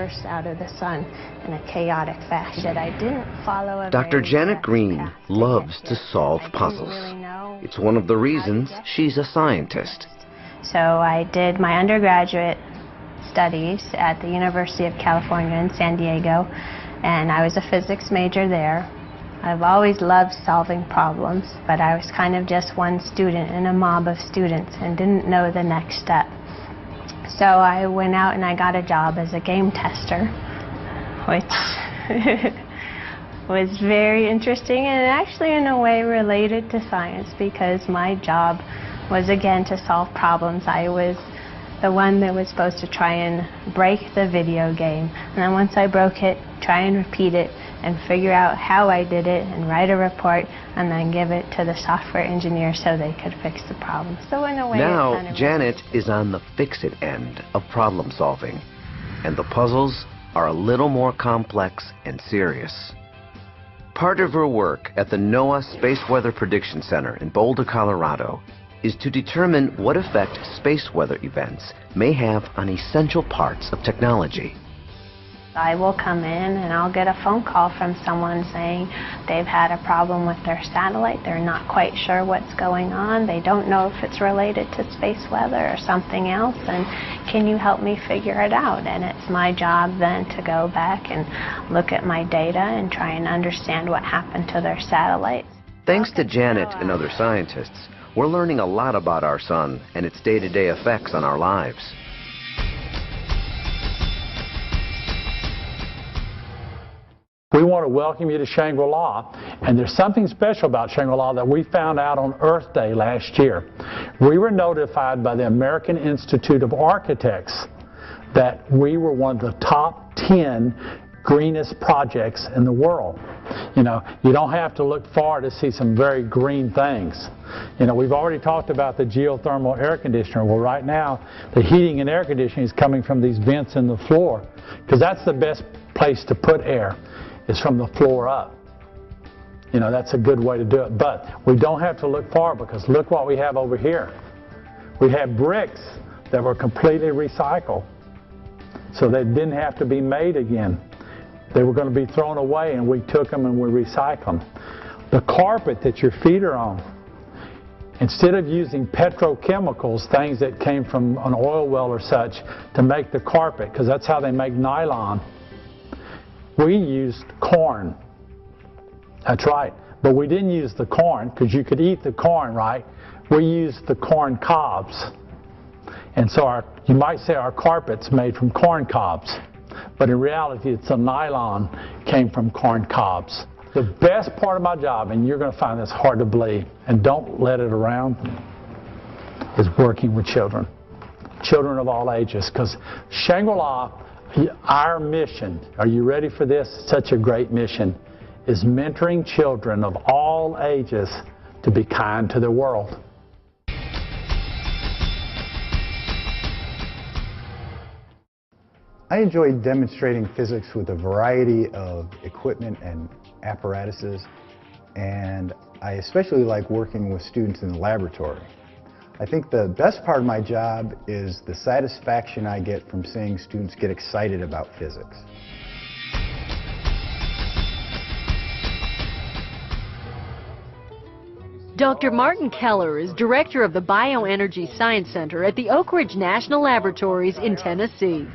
universe out of the sun in a chaotic fashion. I didn't follow a Dr. very Janet direct Green path to loves get to here. solve I didn't puzzles. really know It's one of the how to reasons get she's a scientist. So I did my undergraduate studies at the University of California in San Diego, and I was a physics major there. I've always loved solving problems, but I was kind of just one student in a mob of students and didn't know the next step. So I went out and I got a job as a game tester, which was very interesting and actually in a way related to science, because my job was again to solve problems. I was the one that was supposed to try and break the video game, and then once I broke it, try and repeat it and figure out how I did it and write a report and then give it to the software engineer so they could fix the problem. So in a way, Now, it kind of Janet is on the fix-it end of problem solving, and the puzzles are a little more complex and serious. Part of her work at the NOAA Space Weather Prediction Center in Boulder, Colorado, is to determine what effect space weather events may have on essential parts of technology. I will come in and I'll get a phone call from someone saying they've had a problem with their satellite. They're not quite sure what's going on. They don't know if it's related to space weather or something else, and can you help me figure it out? And it's my job then to go back and look at my data and try and understand what happened to their satellites. Thanks to Janet and other scientists, we're learning a lot about our sun and its day-to-day effects on our lives. We want to welcome you to Shangri-La, and there's something special about Shangri-La that we found out on Earth Day last year. We were notified by the American Institute of Architects that we were one of the top 10 greenest projects in the world. You know, you don't have to look far to see some very green things. You know, we've already talked about the geothermal air conditioner. Well, right now, the heating and air conditioning is coming from these vents in the floor, because that's the best place to put air, is from the floor up. You know, that's a good way to do it. But we don't have to look far, because look what we have over here. We have bricks that were completely recycled, so they didn't have to be made again. They were going to be thrown away, and we took them and we recycled them. The carpet that your feet are on, instead of using petrochemicals, things that came from an oil well or such, to make the carpet, because that's how they make nylon, we used corn. That's right. But we didn't use the corn, because you could eat the corn, right? We used the corn cobs. And so you might say our carpet's made from corn cobs. But in reality, it's a nylon came from corn cobs. The best part of my job, and you're going to find this hard to believe, and don't let it around, is working with children. Children of all ages. Because Shangri-La, our mission, are you ready for this? Such a great mission, is mentoring children of all ages to be kind to the world. I enjoy demonstrating physics with a variety of equipment and apparatuses, and I especially like working with students in the laboratory. I think the best part of my job is the satisfaction I get from seeing students get excited about physics. Dr. Martin Keller is director of the Bioenergy Science Center at the Oak Ridge National Laboratories in Tennessee.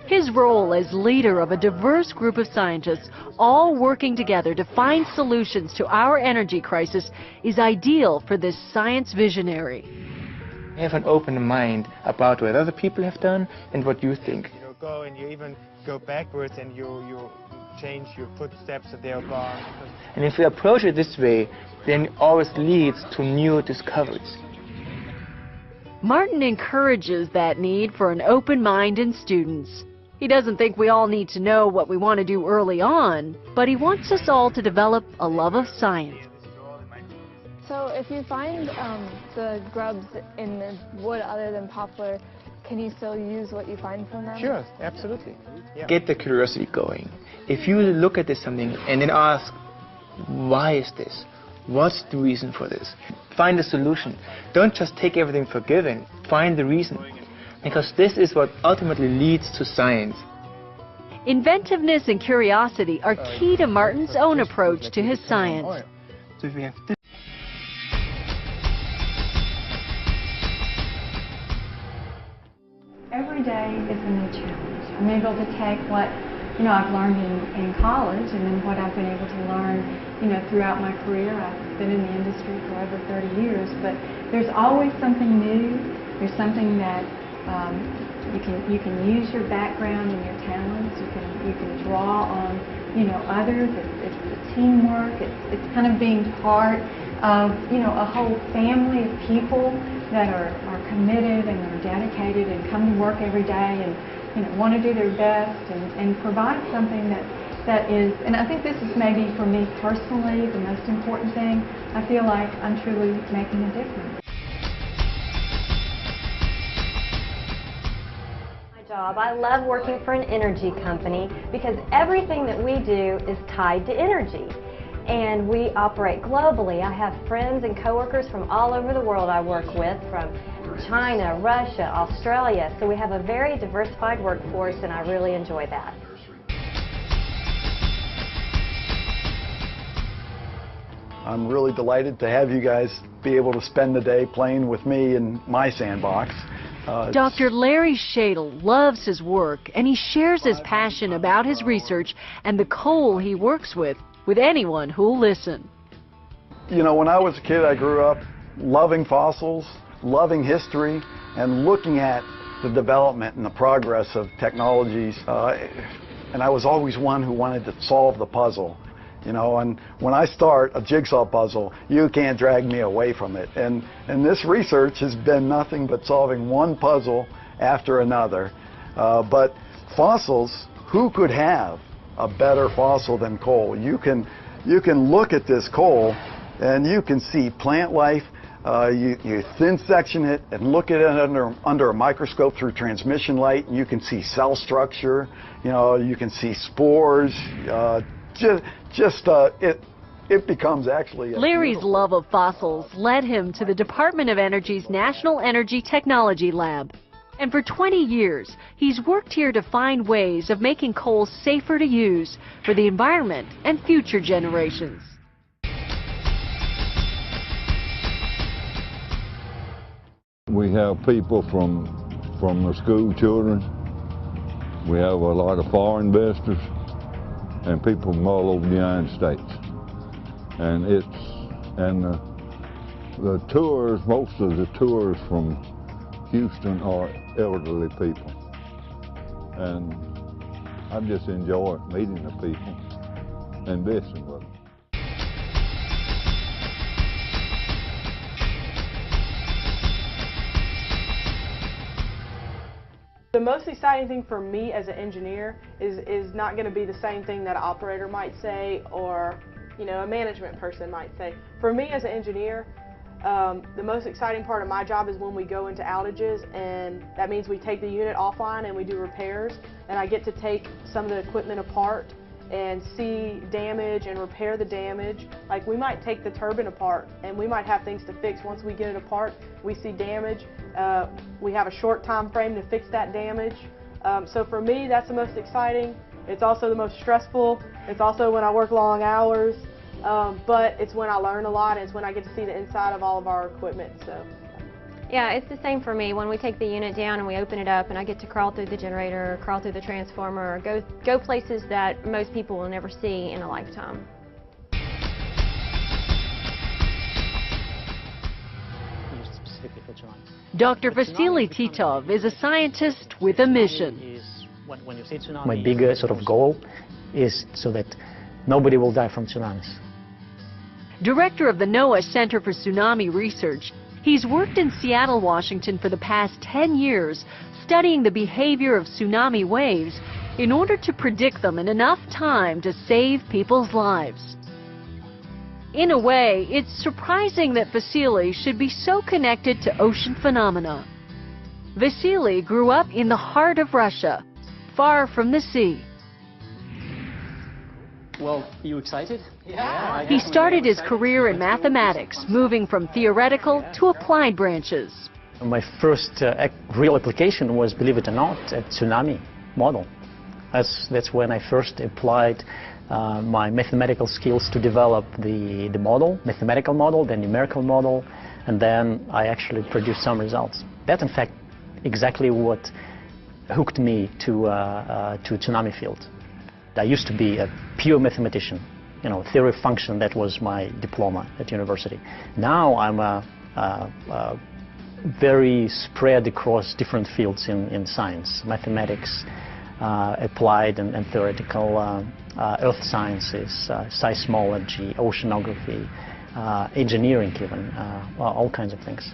His role as leader of a diverse group of scientists, all working together to find solutions to our energy crisis, is ideal for this science visionary. Have an open mind about what other people have done and what you think. You go and you even go backwards and you change your footsteps that they are gone. And if we approach it this way, then it always leads to new discoveries. Martin encourages that need for an open mind in students. He doesn't think we all need to know what we want to do early on, but he wants us all to develop a love of science. So if you find the grubs in the wood other than poplar, can you still use what you find from them? Sure, absolutely. Yeah. Get the curiosity going. If you look at this something and then ask, why is this? What's the reason for this? Find a solution. Don't just take everything for given. Find the reason. because this is what ultimately leads to science. Inventiveness and curiosity are key to Martin's own approach to his science. So if we have Every day is a new challenge. I'm able to take what I've learned in college and then what I've been able to learn throughout my career. I've been in the industry for over 30 years, but there's always something new. There's something that you can use your background and your talents. You can draw on others. It's the teamwork. It's kind of being part of a whole family of people that are committed and are dedicated and come to work every day and want to do their best and provide something that is, and I think this is maybe for me personally the most important thing. I feel like I'm truly making a difference. Job. I love working for an energy company because everything that we do is tied to energy. And we operate globally. I have friends and coworkers from all over the world I work with, from China, Russia, Australia. So we have a very diversified workforce, and I really enjoy that. I'm really delighted to have you guys be able to spend the day playing with me in my sandbox. Dr. Larry Shadle loves his work, and he shares his passion about his research and the coal he works with anyone who'll listen. When I was a kid, I grew up loving fossils, loving history, and looking at the development and the progress of technologies. And I was always one who wanted to solve the puzzle. And when I start a jigsaw puzzle, you can't drag me away from it. And this research has been nothing but solving one puzzle after another. But fossils, who could have a better fossil than coal? You can look at this coal and you can see plant life. You thin section it and look at it under a microscope through transmission light, and you can see cell structure. You can see spores. It becomes actually Larry's love of fossils led him to the Department of Energy's National Energy Technology Lab. And for 20 years, he's worked here to find ways of making coal safer to use for the environment and future generations. We have people from the school children. We have a lot of foreign investors and people from all over the United States. And the tours, most of the tours from Houston are elderly people. And I just enjoy meeting the people and visiting with them. The most exciting thing for me as an engineer is not going to be the same thing that an operator might say or a management person might say. For me as an engineer, the most exciting part of my job is when we go into outages, and that means we take the unit offline and we do repairs, and I get to take some of the equipment apart and see damage and repair the damage. Like, we might take the turbine apart and we might have things to fix. Once we get it apart, we see damage. We have a short time frame to fix that damage. So for me, that's the most exciting. It's also the most stressful. It's also when I work long hours, but it's when I learn a lot, and it's when I get to see the inside of all of our equipment. So. Yeah, it's the same for me. When we take the unit down and we open it up and I get to crawl through the generator, crawl through the transformer, or go places that most people will never see in a lifetime. Dr. Vasily Titov is a scientist with a mission. My bigger sort of goal is so that nobody will die from tsunamis. Director of the NOAA Center for Tsunami Research, he's worked in Seattle, Washington for the past 10 years, studying the behavior of tsunami waves in order to predict them in enough time to save people's lives. In a way, it's surprising that Vasily should be so connected to ocean phenomena. Vasily grew up in the heart of Russia, far from the sea. Well, are you excited? Yeah. He started his career in mathematics, moving from theoretical to applied branches. My first real application was, believe it or not, a tsunami model. That's when I first applied my mathematical skills to develop the model, mathematical model, the numerical model, and then I actually produced some results. That's in fact exactly what hooked me to tsunami field. I used to be a pure mathematician, you know, theory of function, that was my diploma at university. Now I'm very spread across different fields in science, mathematics, applied and theoretical, earth sciences, seismology, oceanography, engineering even, all kinds of things.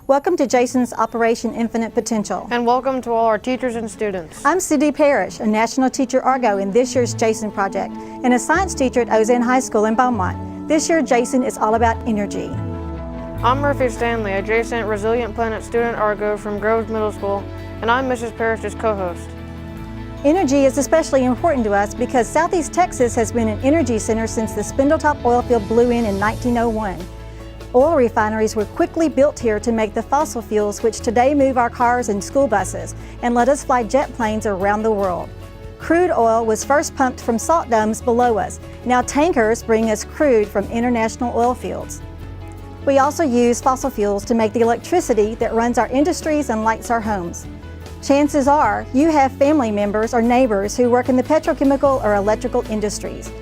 Welcome to Jason's Operation Infinite Potential. And welcome to all our teachers and students. I'm Cindy Parrish, a National Teacher Argo in this year's JASON Project, and a science teacher at Ozanne High School in Beaumont. This year, JASON is all about energy. I'm Murphy Stanley, adjacent Resilient Planet student Argo from Groves Middle School, and I'm Mrs. Parrish's co-host. Energy is especially important to us because Southeast Texas has been an energy center since the Spindletop oil field blew in 1901. Oil refineries were quickly built here to make the fossil fuels which today move our cars and school buses and let us fly jet planes around the world. Crude oil was first pumped from salt domes below us. Now tankers bring us crude from international oil fields. We also use fossil fuels to make the electricity that runs our industries and lights our homes. Chances are you have family members or neighbors who work in the petrochemical or electrical industries.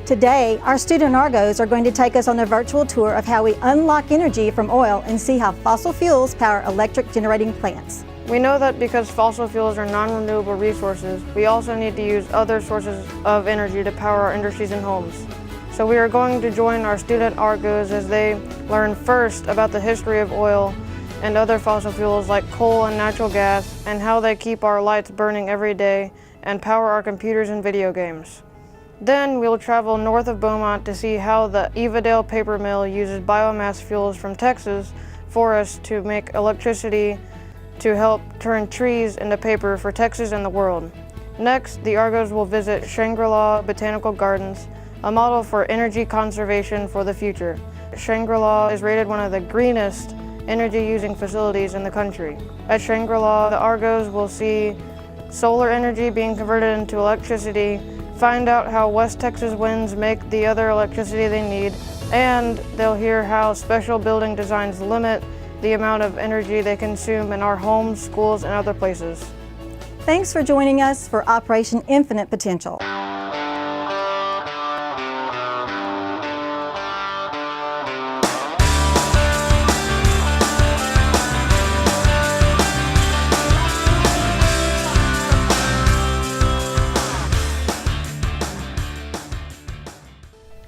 Today, our student Argos are going to take us on a virtual tour of how we unlock energy from oil and see how fossil fuels power electric generating plants. We know that because fossil fuels are non-renewable resources, we also need to use other sources of energy to power our industries and homes. So we are going to join our student Argos as they learn first about the history of oil and other fossil fuels like coal and natural gas, and how they keep our lights burning every day and power our computers and video games. Then we'll travel north of Beaumont to see how the Evadale paper mill uses biomass fuels from Texas forests to make electricity to help turn trees into paper for Texas and the world. Next, the Argos will visit Shangri-La Botanical Gardens, a model for energy conservation for the future. Shangri-La is rated one of the greenest energy-using facilities in the country. At Shangri-La, the Argos will see solar energy being converted into electricity, find out how West Texas winds make the other electricity they need, and they'll hear how special building designs limit the amount of energy they consume in our homes, schools, and other places. Thanks for joining us for Operation Infinite Potential.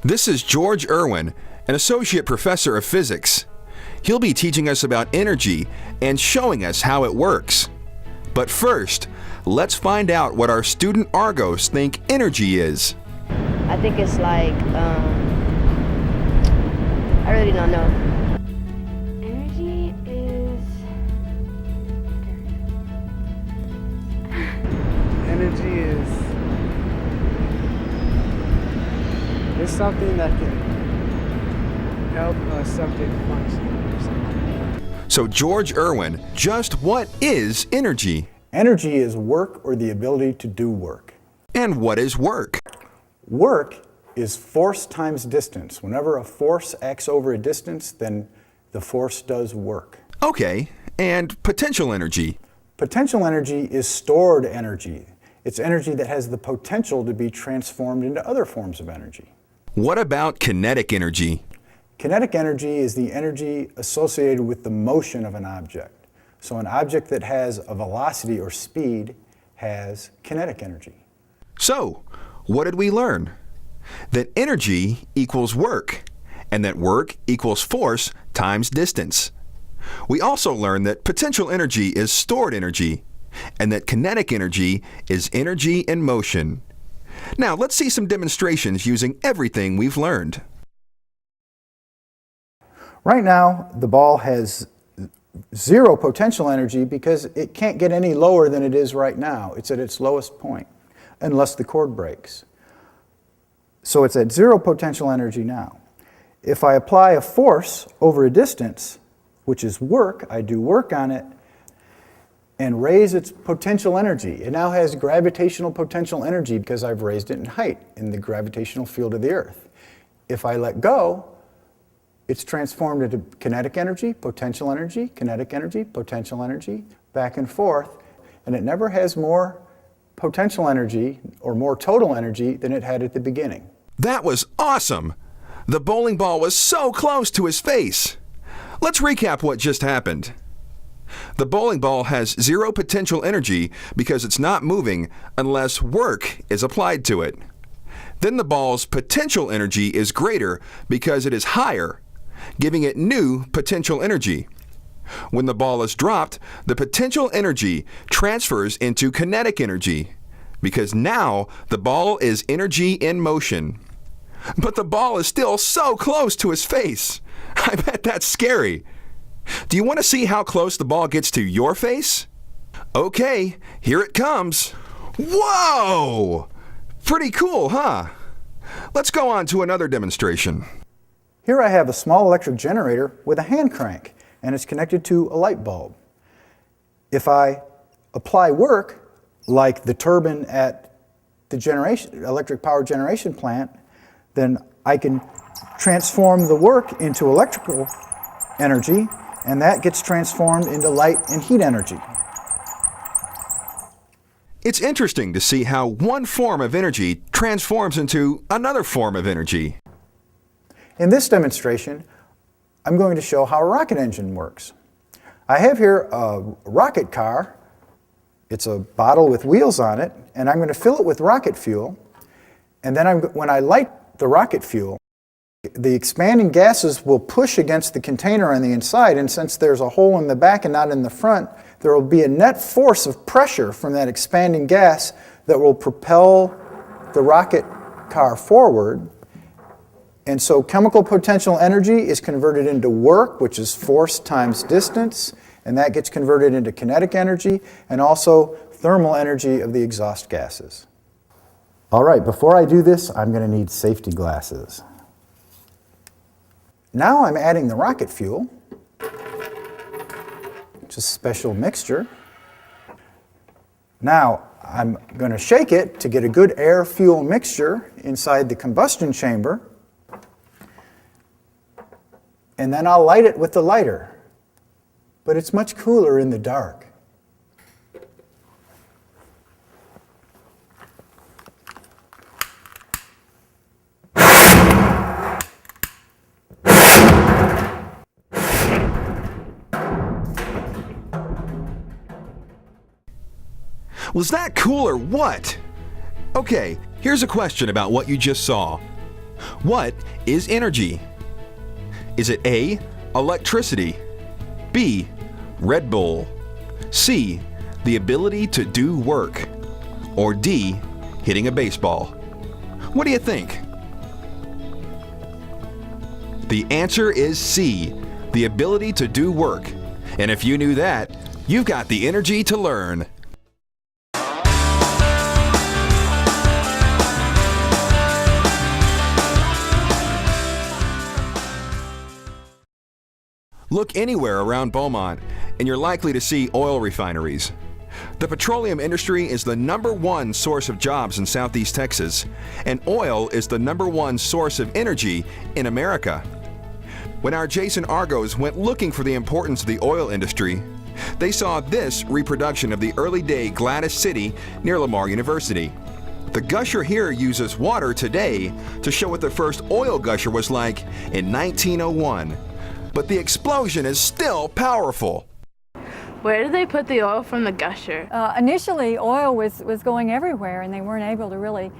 This is George Irwin, an associate professor of physics. He'll be teaching us about energy and showing us how it works. But first, let's find out what our student Argos think energy is. I think it's like, I really don't know. Energy is... Energy is... It's something that can help something function or something. So George Irwin, just what is energy? Energy is work or the ability to do work. And what is work? Work is force times distance. Whenever a force acts over a distance, then the force does work. Okay, and potential energy? Potential energy is stored energy. It's energy that has the potential to be transformed into other forms of energy. What about kinetic energy? Kinetic energy is the energy associated with the motion of an object. So an object that has a velocity or speed has kinetic energy. So, what did we learn? that energy equals work, and that work equals force times distance. We also learned that potential energy is stored energy, and that kinetic energy is energy in motion. Now, let's see some demonstrations using everything we've learned. Right now, the ball has zero potential energy because it can't get any lower than it is right now. It's at its lowest point, unless the cord breaks. So it's at zero potential energy now. If I apply a force over a distance, which is work, I do work on it, and raise its potential energy. It now has gravitational potential energy because I've raised it in height in the gravitational field of the Earth. If I let go, it's transformed into kinetic energy, potential energy, kinetic energy, potential energy, back and forth, and it never has more potential energy or more total energy than it had at the beginning. That was awesome! The bowling ball was so close to his face. Let's recap what just happened. The bowling ball has zero potential energy because it's not moving unless work is applied to it. Then the ball's potential energy is greater because it is higher, giving it new potential energy. When the ball is dropped, the potential energy transfers into kinetic energy because now the ball is energy in motion. But the ball is still so close to his face. I bet that's scary. Do you want to see how close the ball gets to your face? Okay, here it comes. Whoa! Pretty cool, huh? Let's go on to another demonstration. Here I have a small electric generator with a hand crank, and it's connected to a light bulb. If I apply work, like the turbine at the electric power generation plant, then I can transform the work into electrical energy, and that gets transformed into light and heat energy. It's interesting to see how one form of energy transforms into another form of energy. In this demonstration, I'm going to show how a rocket engine works. I have here a rocket car. It's a bottle with wheels on it, and I'm going to fill it with rocket fuel. And then when I light the rocket fuel, the expanding gases will push against the container on the inside, and since there's a hole in the back and not in the front, there will be a net force of pressure from that expanding gas that will propel the rocket car forward. And so chemical potential energy is converted into work, which is force times distance, and that gets converted into kinetic energy and also thermal energy of the exhaust gases. All right, before I do this, I'm going to need safety glasses. Now I'm adding the rocket fuel, which is a special mixture. Now I'm going to shake it to get a good air-fuel mixture inside the combustion chamber, and then I'll light it with the lighter. But it's much cooler in the dark. Was that cool or what? Okay, here's a question about what you just saw. What is energy? Is it A, electricity, B, Red Bull, C, the ability to do work, or D, hitting a baseball? What do you think? The answer is C, the ability to do work. And if you knew that, you've got the energy to learn. Look anywhere around Beaumont, and you're likely to see oil refineries. The petroleum industry is the #1 source of jobs in Southeast Texas, and oil is the #1 source of energy in America. When our Jason Argos went looking for the importance of the oil industry, they saw this reproduction of the early-day Gladys City near Lamar University. The gusher here uses water today to show what the first oil gusher was like in 1901. But the explosion is still powerful. Where did they put the oil from the gusher? Initially, oil was going everywhere, and they weren't able to really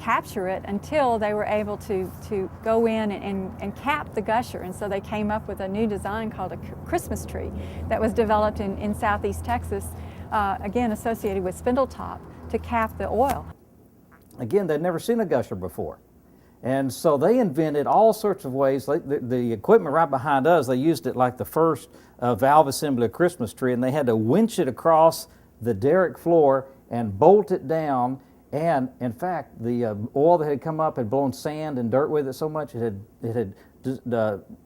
capture it until they were able to go in and cap the gusher. And so they came up with a new design called a Christmas tree that was developed in southeast Texas, again associated with spindle top, to cap the oil. Again, they'd never seen a gusher before. And so they invented all sorts of ways. The equipment right behind us, they used it like the first valve assembly of Christmas tree, and they had to winch it across the derrick floor and bolt it down. And in fact, the oil that had come up had blown sand and dirt with it so much it had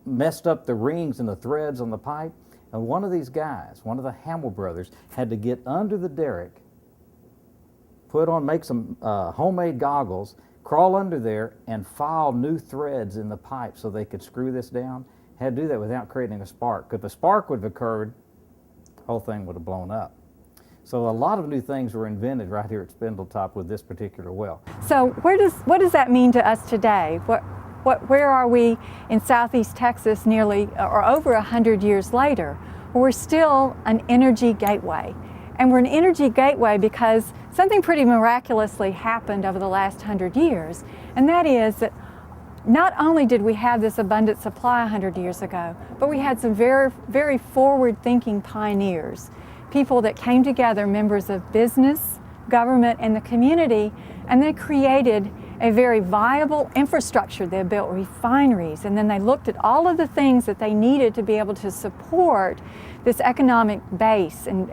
messed up the rings and the threads on the pipe. And one of these guys, one of the Hamill brothers, had to get under the derrick, make some homemade goggles, crawl under there and file new threads in the pipe so they could screw this down. Had to do that without creating a spark. If a spark would have occurred, the whole thing would have blown up. So a lot of new things were invented right here at Spindletop with this particular well. So what does that mean to us today? Where are we in southeast Texas nearly or over 100 years later? We're still an energy gateway. And we're an energy gateway because something pretty miraculously happened over the last 100 years, and that is that not only did we have this abundant supply 100 years ago, but we had some very, very forward-thinking pioneers, people that came together, members of business, government, and the community, and they created a very viable infrastructure. They built refineries, and then they looked at all of the things that they needed to be able to support this economic base and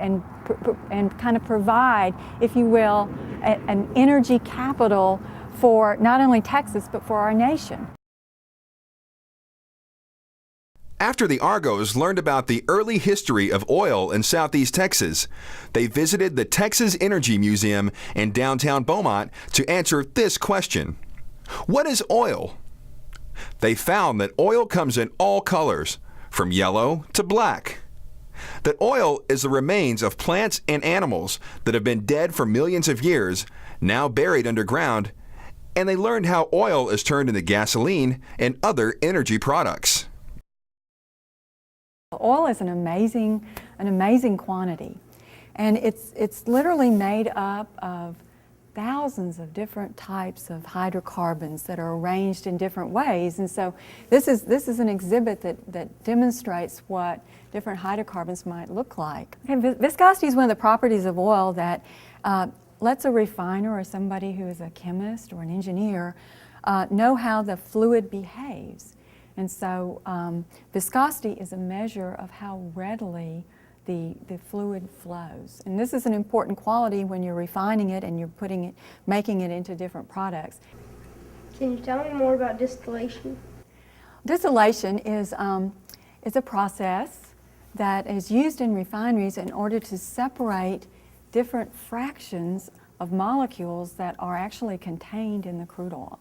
kind of provide, if you will, an energy capital for not only Texas, but for our nation. After the Argos learned about the early history of oil in southeast Texas, they visited the Texas Energy Museum in downtown Beaumont to answer this question: what is oil? They found that oil comes in all colors, from yellow to black. That oil is the remains of plants and animals that have been dead for millions of years, now buried underground, and they learned how oil is turned into gasoline and other energy products. Oil is an amazing quantity, and it's literally made up of thousands of different types of hydrocarbons that are arranged in different ways. And so this is an exhibit that demonstrates what different hydrocarbons might look like. Okay, viscosity is one of the properties of oil that lets a refiner or somebody who is a chemist or an engineer know how the fluid behaves. And so viscosity is a measure of how readily the fluid flows. And this is an important quality when you're refining it and you're making it into different products. Can you tell me more about distillation? Distillation is a process that is used in refineries in order to separate different fractions of molecules that are actually contained in the crude oil.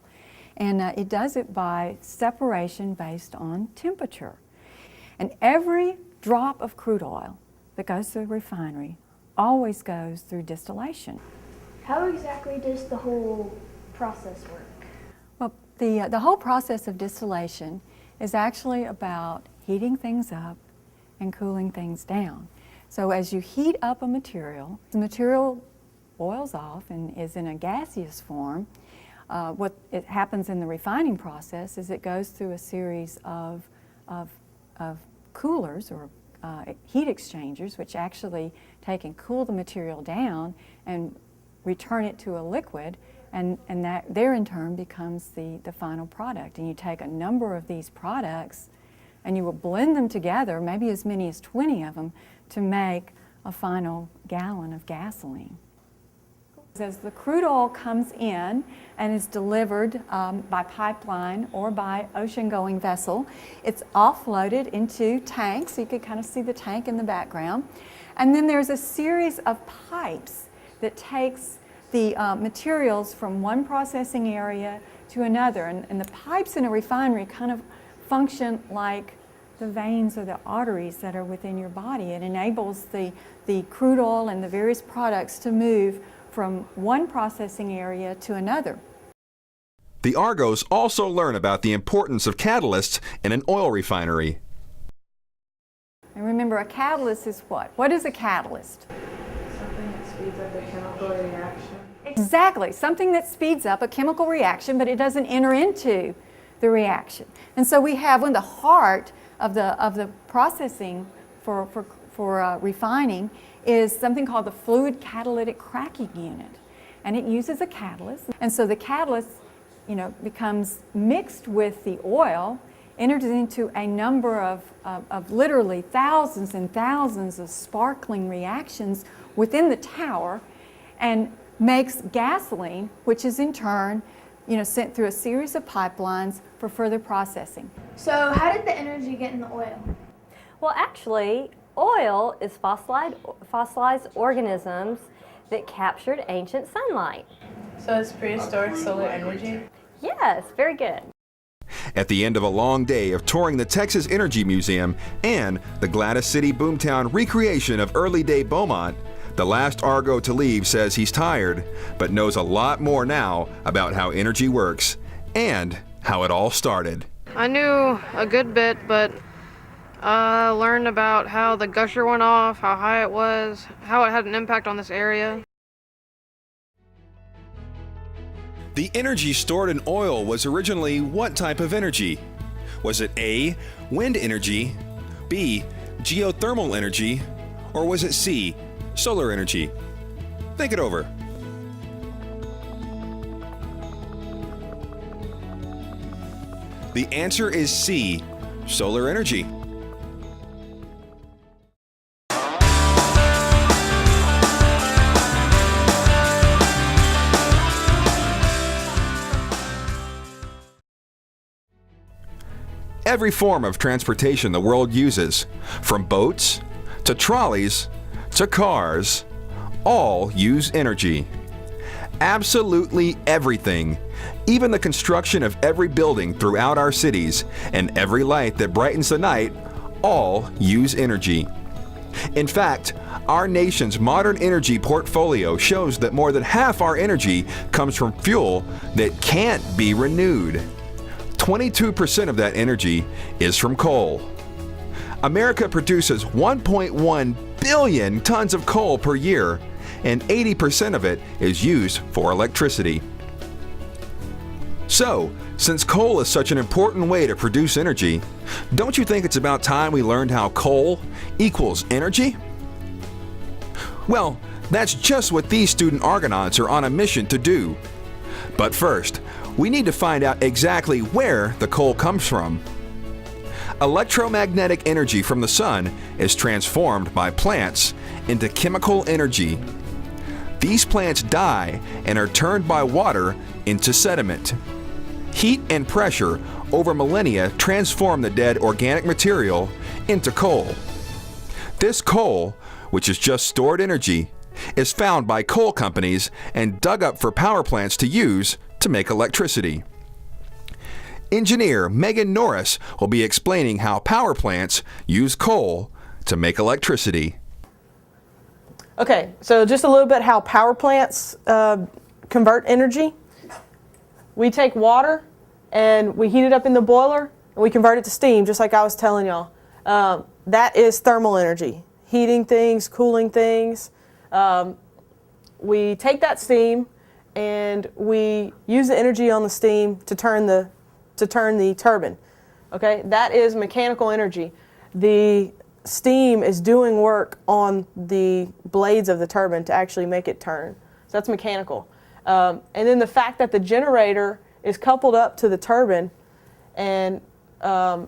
And it does it by separation based on temperature. And every drop of crude oil that goes through a refinery always goes through distillation. How exactly does the whole process work? Well, the whole process of distillation is actually about heating things up and cooling things down. So as you heat up a material, the material boils off and is in a gaseous form. What happens in the refining process is it goes through a series of coolers or heat exchangers, which actually take and cool the material down and return it to a liquid, and that there in turn becomes the final product. And you take a number of these products and you will blend them together, maybe as many as 20 of them, to make a final gallon of gasoline. As the crude oil comes in and is delivered by pipeline or by ocean-going vessel, it's offloaded into tanks. You can kind of see the tank in the background. And then there's a series of pipes that takes the materials from one processing area to another. And the pipes in a refinery kind of function like the veins or the arteries that are within your body. It enables the crude oil and the various products to move from one processing area to another. The Argos also learn about the importance of catalysts in an oil refinery. And remember, a catalyst is what? What is a catalyst? Something that speeds up a chemical reaction. Exactly, something that speeds up a chemical reaction, but it doesn't enter into the reaction. And so we have, when the heart of the processing for refining is something called the fluid catalytic cracking unit. And it uses a catalyst. And so the catalyst, becomes mixed with the oil, enters into a number of literally thousands and thousands of sparkling reactions within the tower, and makes gasoline, which is in turn, sent through a series of pipelines for further processing. So how did the energy get in the oil? Well, actually, oil is fossilized organisms that captured ancient sunlight. So it's prehistoric solar energy? Yes, very good. At the end of a long day of touring the Texas Energy Museum and the Gladys City Boomtown recreation of early-day Beaumont, the last Argo to leave says he's tired, but knows a lot more now about how energy works and how it all started. I knew a good bit, but I learned about how the gusher went off, how high it was, how it had an impact on this area. The energy stored in oil was originally what type of energy? Was it A, wind energy, B, geothermal energy, or was it C, solar energy? Think it over. The answer is C, solar energy. Every form of transportation the world uses, from boats to trolleys to cars, all use energy. Absolutely everything, even the construction of every building throughout our cities and every light that brightens the night, all use energy. In fact, our nation's modern energy portfolio shows that more than half our energy comes from fuel that can't be renewed. 22% of that energy is from coal. America produces 1.1 billion tons of coal per year, and 80% of it is used for electricity. So, since coal is such an important way to produce energy, don't you think it's about time we learned how coal equals energy? Well, that's just what these student Argonauts are on a mission to do. But first, we need to find out exactly where the coal comes from. Electromagnetic energy from the sun is transformed by plants into chemical energy. These plants die and are turned by water into sediment. Heat and pressure over millennia transform the dead organic material into coal. This coal, which is just stored energy, is found by coal companies and dug up for power plants to use to make electricity. Engineer Megan Norris will be explaining how power plants use coal to make electricity. Okay, so just a little bit how power plants convert energy. We take water and we heat it up in the boiler and we convert it to steam, just like I was telling y'all. That is thermal energy, heating things, cooling things. We take that steam and we use the energy on the steam to turn the turbine. Okay, that is mechanical energy. The steam is doing work on the blades of the turbine to actually make it turn. So that's mechanical. And then the fact that the generator is coupled up to the turbine and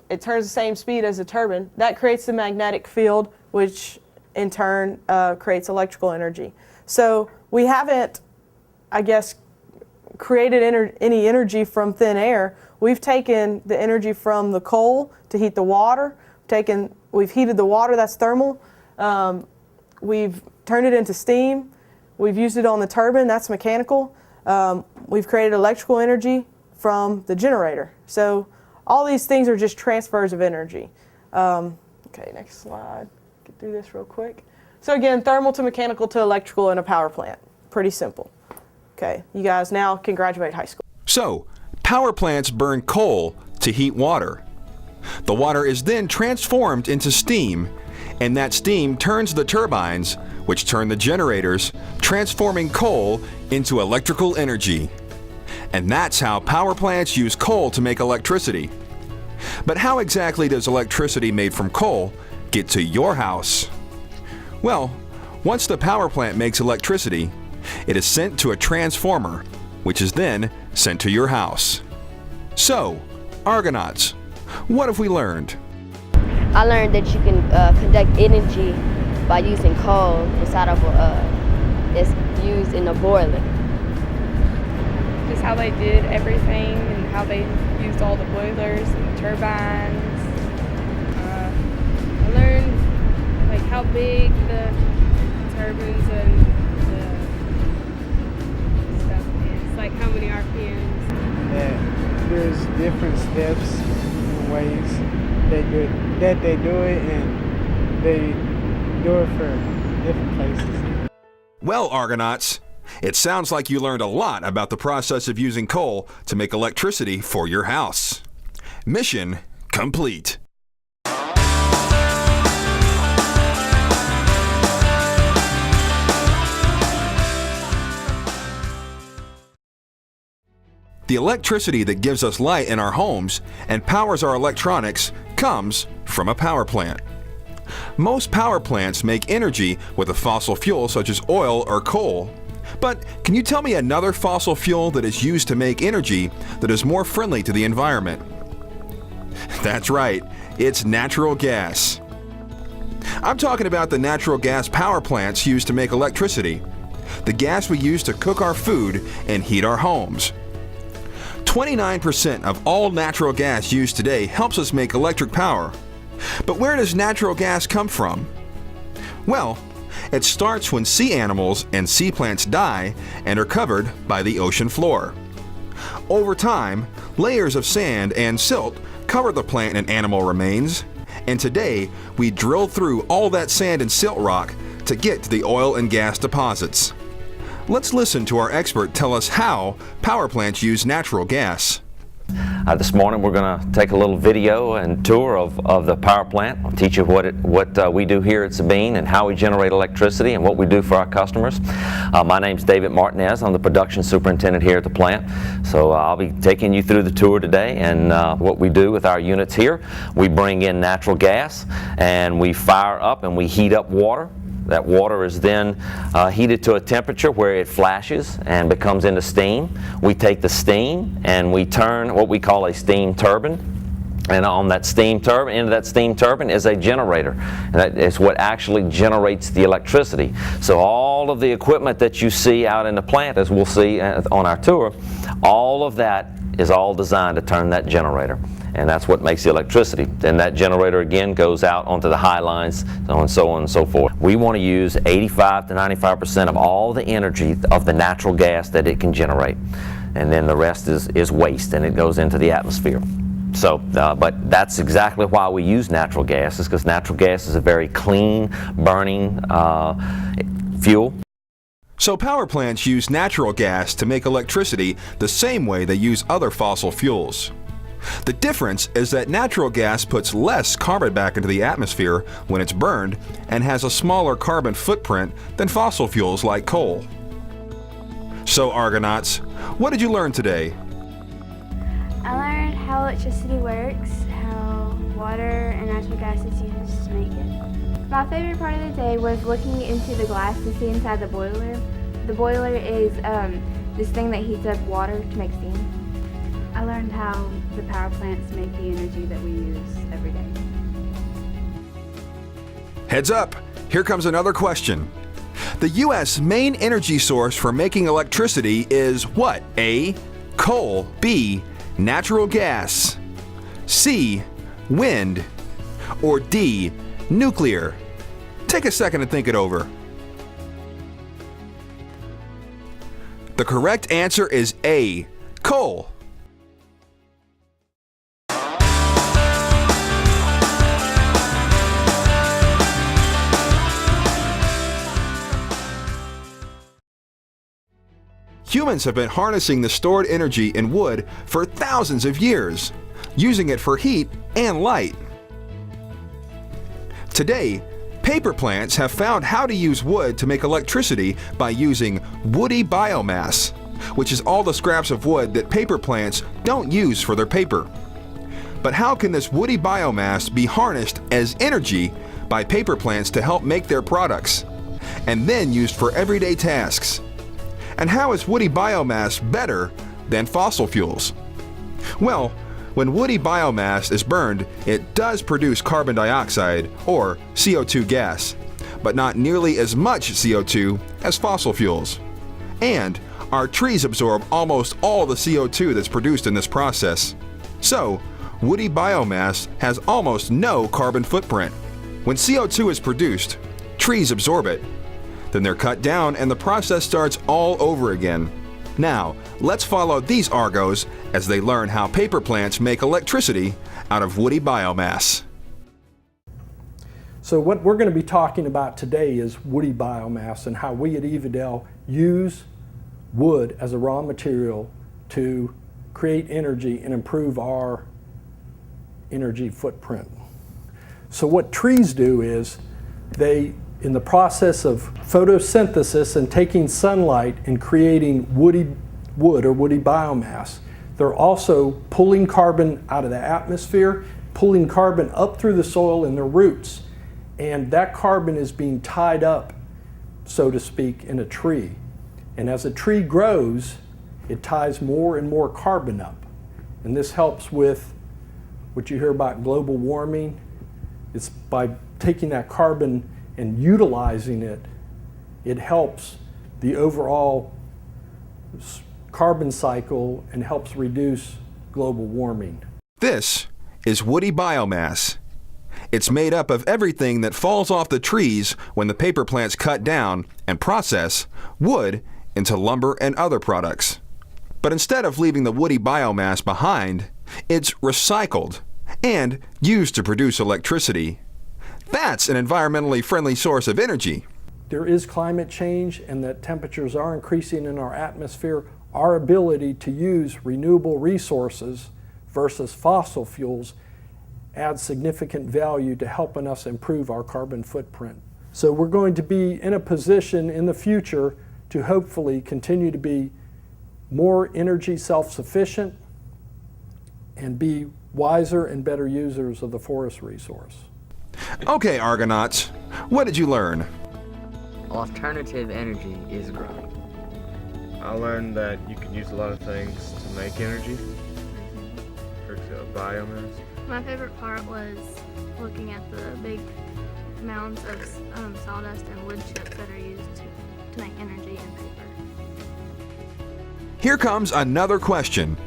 it turns the same speed as the turbine, that creates the magnetic field, which in turn creates electrical energy. So we haven't, I guess, created any energy from thin air. We've taken the energy from the coal to heat the water. We've heated the water, that's thermal. We've turned it into steam. We've used it on the turbine, that's mechanical. We've created electrical energy from the generator. So all these things are just transfers of energy. Okay, next slide. Get through this real quick. So again, thermal to mechanical to electrical in a power plant. Pretty simple. Okay, you guys now can graduate high school. So, power plants burn coal to heat water. The water is then transformed into steam, and that steam turns the turbines, which turn the generators, transforming coal into electrical energy. And that's how power plants use coal to make electricity. But how exactly does electricity made from coal get to your house? Well, once the power plant makes electricity, it is sent to a transformer, which is then sent to your house. So, Argonauts, what have we learned? I learned that you can conduct energy by using coal inside of it's used in a boiler. Just how they did everything and how they used all the boilers and turbines. I learned like how big the turbines and the stuff is, like how many RPMs. That there's different steps and ways that they do it, and they do it for different places. Well, Argonauts, it sounds like you learned a lot about the process of using coal to make electricity for your house. Mission complete. The electricity that gives us light in our homes and powers our electronics comes from a power plant. Most power plants make energy with a fossil fuel such as oil or coal. But can you tell me another fossil fuel that is used to make energy that is more friendly to the environment? That's right, it's natural gas. I'm talking about the natural gas power plants used to make electricity, the gas we use to cook our food and heat our homes. 29% of all natural gas used today helps us make electric power. But where does natural gas come from? Well, it starts when sea animals and sea plants die and are covered by the ocean floor. Over time, layers of sand and silt cover the plant and animal remains, and today we drill through all that sand and silt rock to get to the oil and gas deposits. Let's listen to our expert tell us how power plants use natural gas. This morning we're going to take a little video and tour of the power plant. I'll teach you what we do here at Sabine and how we generate electricity and what we do for our customers. My name's David Martinez. I'm the production superintendent here at the plant. So I'll be taking you through the tour today and what we do with our units here. We bring in natural gas and we fire up and we heat up water. That water is then heated to a temperature where it flashes and becomes into steam. We take the steam and we turn what we call a steam turbine. And on that steam turbine, into that steam turbine is a generator. And that is what actually generates the electricity. So all of the equipment that you see out in the plant, as we'll see on our tour, all of that is all designed to turn that generator. And that's what makes the electricity. Then that generator again goes out onto the high lines, and so on and so forth. We want to use 85 to 95% of all the energy of the natural gas that it can generate. And then the rest is waste, and it goes into the atmosphere. So, but that's exactly why we use natural gas, is because natural gas is a very clean burning fuel. So power plants use natural gas to make electricity the same way they use other fossil fuels. The difference is that natural gas puts less carbon back into the atmosphere when it's burned and has a smaller carbon footprint than fossil fuels like coal. So Argonauts, what did you learn today? I learned how electricity works, how water and natural gas is used to make it. My favorite part of the day was looking into the glass to see inside the boiler. The boiler is this thing that heats up water to make steam. I learned how the power plants make the energy that we use every day. Heads up, here comes another question. The U.S. main energy source for making electricity is what? A, coal, B, natural gas, C, wind, or D, nuclear? Take a second to think it over. The correct answer is A, coal. Humans have been harnessing the stored energy in wood for thousands of years, using it for heat and light. Today, Paper plants have found how to use wood to make electricity by using woody biomass, which is all the scraps of wood that paper plants don't use for their paper. But how can this woody biomass be harnessed as energy by paper plants to help make their products, and then used for everyday tasks? And how is woody biomass better than fossil fuels? Well, when woody biomass is burned, it does produce carbon dioxide, or CO2 gas, but not nearly as much CO2 as fossil fuels. And our trees absorb almost all the CO2 that's produced in this process. So, woody biomass has almost no carbon footprint. When CO2 is produced, trees absorb it. Then they're cut down and the process starts all over again. Now, let's follow these Argos as they learn how paper plants make electricity out of woody biomass. So what we're going to be talking about today is woody biomass and how we at Evadale use wood as a raw material to create energy and improve our energy footprint. So what trees do is they, in the process of photosynthesis and taking sunlight and creating wood or woody biomass, they're also pulling carbon out of the atmosphere, pulling carbon up through the soil in their roots. And that carbon is being tied up, so to speak, in a tree. And as a tree grows, it ties more and more carbon up. And this helps with what you hear about global warming. It's by taking that carbon and utilizing it, it helps the overall carbon cycle and helps reduce global warming. This is woody biomass. It's made up of everything that falls off the trees when the paper plants cut down and process wood into lumber and other products. But instead of leaving the woody biomass behind, it's recycled and used to produce electricity. That's an environmentally friendly source of energy. There is climate change and that temperatures are increasing in our atmosphere. Our ability to use renewable resources versus fossil fuels adds significant value to helping us improve our carbon footprint. So we're going to be in a position in the future to hopefully continue to be more energy self-sufficient and be wiser and better users of the forest resource. Okay, Argonauts, what did you learn? Alternative energy is growing. I learned that you can use a lot of things to make energy. For example, biomass. My favorite part was looking at the big mounds of sawdust and wood chips that are used to make energy in paper. Here comes another question.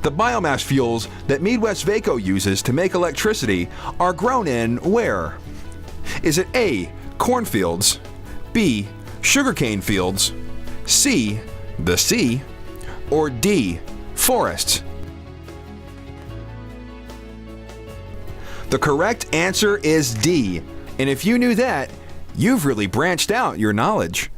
The biomass fuels that Midwest Vaco uses to make electricity are grown in where? Is it A, cornfields, B, sugarcane fields, C, the sea, or D, forests? The correct answer is D, and if you knew that, you've really branched out your knowledge.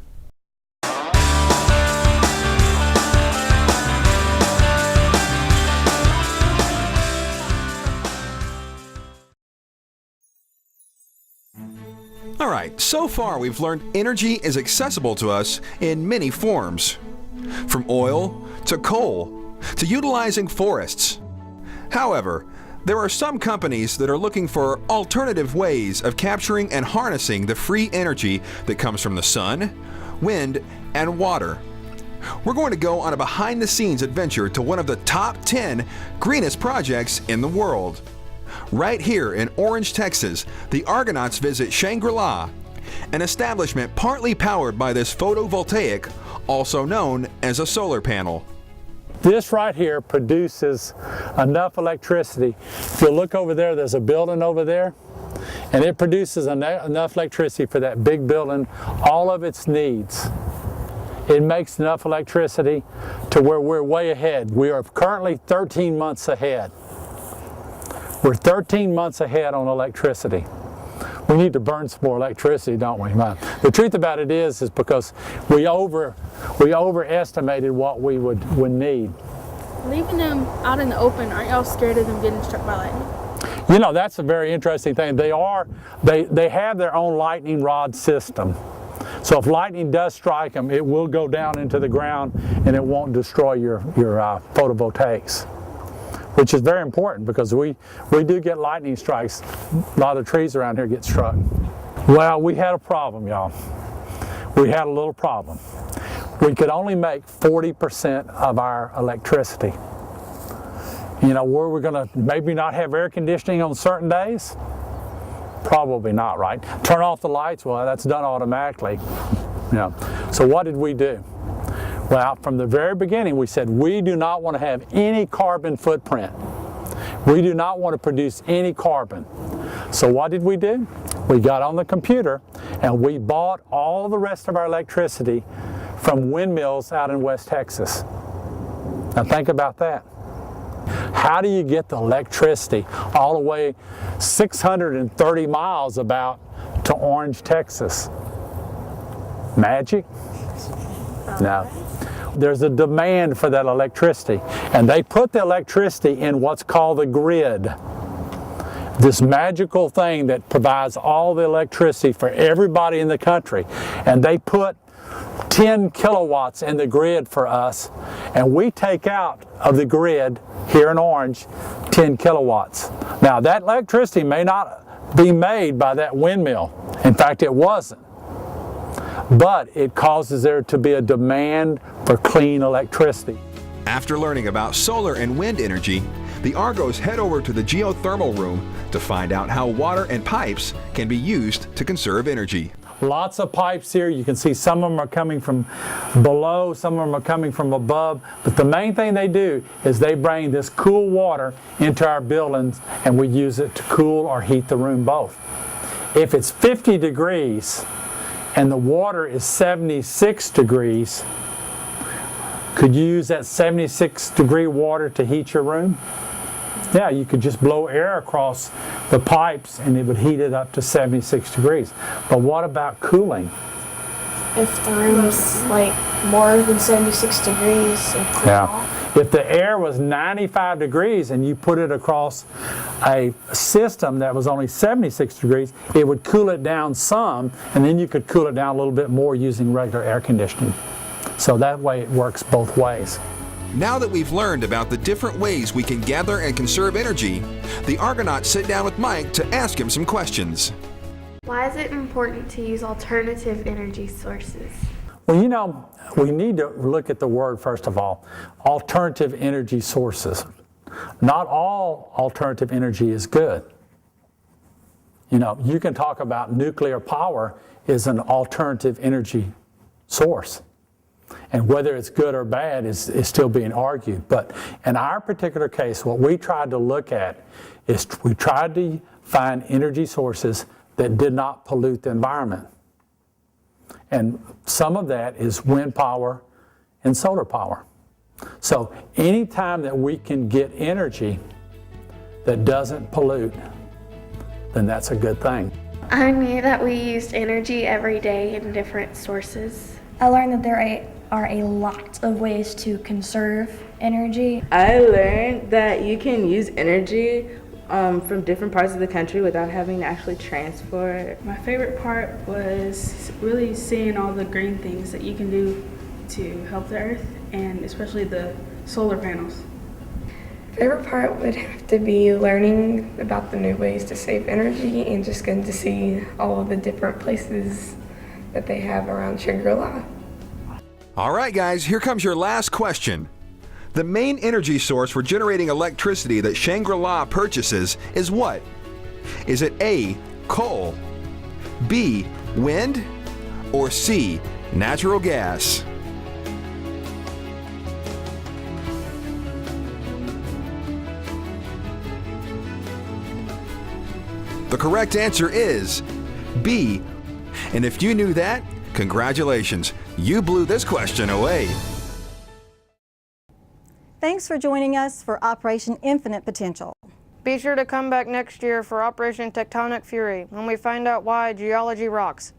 All right, so far we've learned energy is accessible to us in many forms, from oil to coal to utilizing forests. However, there are some companies that are looking for alternative ways of capturing and harnessing the free energy that comes from the sun, wind, and water. We're going to go on a behind-the-scenes adventure to one of the top 10 greenest projects in the world. Right here in Orange, Texas, the Argonauts visit Shangri-La, an establishment partly powered by this photovoltaic, also known as a solar panel. This right here produces enough electricity. If you look over there, there's a building over there, and it produces enough electricity for that big building, all of its needs. It makes enough electricity to where we're way ahead. We are currently 13 months ahead. We're 13 months ahead on electricity. We need to burn some more electricity, don't we? The truth about it is because we overestimated what we would need. Leaving them out in the open, aren't y'all scared of them getting struck by lightning? You know, that's a very interesting thing. They have their own lightning rod system. So if lightning does strike them, it will go down into the ground and it won't destroy your photovoltaics, which is very important because we do get lightning strikes. A lot of trees around here get struck. Well, we had a problem, y'all. We had a little problem. We could only make 40% of our electricity. You know, were we going to maybe not have air conditioning on certain days? Probably not, right? Turn off the lights, well, that's done automatically. You know. So what did we do? Well, from the very beginning, we said we do not want to have any carbon footprint. We do not want to produce any carbon. So what did we do? We got on the computer and we bought all the rest of our electricity from windmills out in West Texas. Now think about that. How do you get the electricity all the way 630 miles about to Orange, Texas? Magic? No. There's a demand for that electricity, and they put the electricity in what's called the grid. This magical thing that provides all the electricity for everybody in the country, and they put 10 kilowatts in the grid for us, and we take out of the grid here in Orange 10 kilowatts. Now that electricity may not be made by that windmill. In fact, it wasn't. But it causes there to be a demand for clean electricity. After learning about solar and wind energy, the Argos head over to the geothermal room to find out how water and pipes can be used to conserve energy. Lots of pipes here. You can see some of them are coming from below, some of them are coming from above. But the main thing they do is they bring this cool water into our buildings and we use it to cool or heat the room both. If it's 50 degrees and the water is 76 degrees, could you use that 76 degree water to heat your room? Yeah, you could just blow air across the pipes and it would heat it up to 76 degrees. But what about cooling? If the room's like more than 76 degrees, it cool off. If the air was 95 degrees and you put it across a system that was only 76 degrees, it would cool it down some, and then you could cool it down a little bit more using regular air conditioning. So that way it works both ways. Now that we've learned about the different ways we can gather and conserve energy, the Argonauts sit down with Mike to ask him some questions. Why is it important to use alternative energy sources? Well, you know, we need to look at the word first of all, alternative energy sources. Not all alternative energy is good. You know, you can talk about nuclear power is an alternative energy source. And whether it's good or bad is still being argued. But in our particular case, what we tried to look at is we tried to find energy sources that did not pollute the environment. And some of that is wind power and solar power. So anytime that we can get energy that doesn't pollute, then that's a good thing. I knew that we used energy every day in different sources. I learned that there are a lot of ways to conserve energy. I learned that you can use energy from different parts of the country without having to actually transport. My favorite part was really seeing all the green things that you can do to help the earth, and especially the solar panels. Favorite part would have to be learning about the new ways to save energy and just getting to see all of the different places that they have around Shangri-La. All right, guys, here comes your last question. The main energy source for generating electricity that Shangri-La purchases is what? Is it A, coal, B, wind, or C, natural gas? The correct answer is B. And if you knew that, congratulations, you blew this question away. Thanks for joining us for Operation Infinite Potential. Be sure to come back next year for Operation Tectonic Fury when we find out why geology rocks.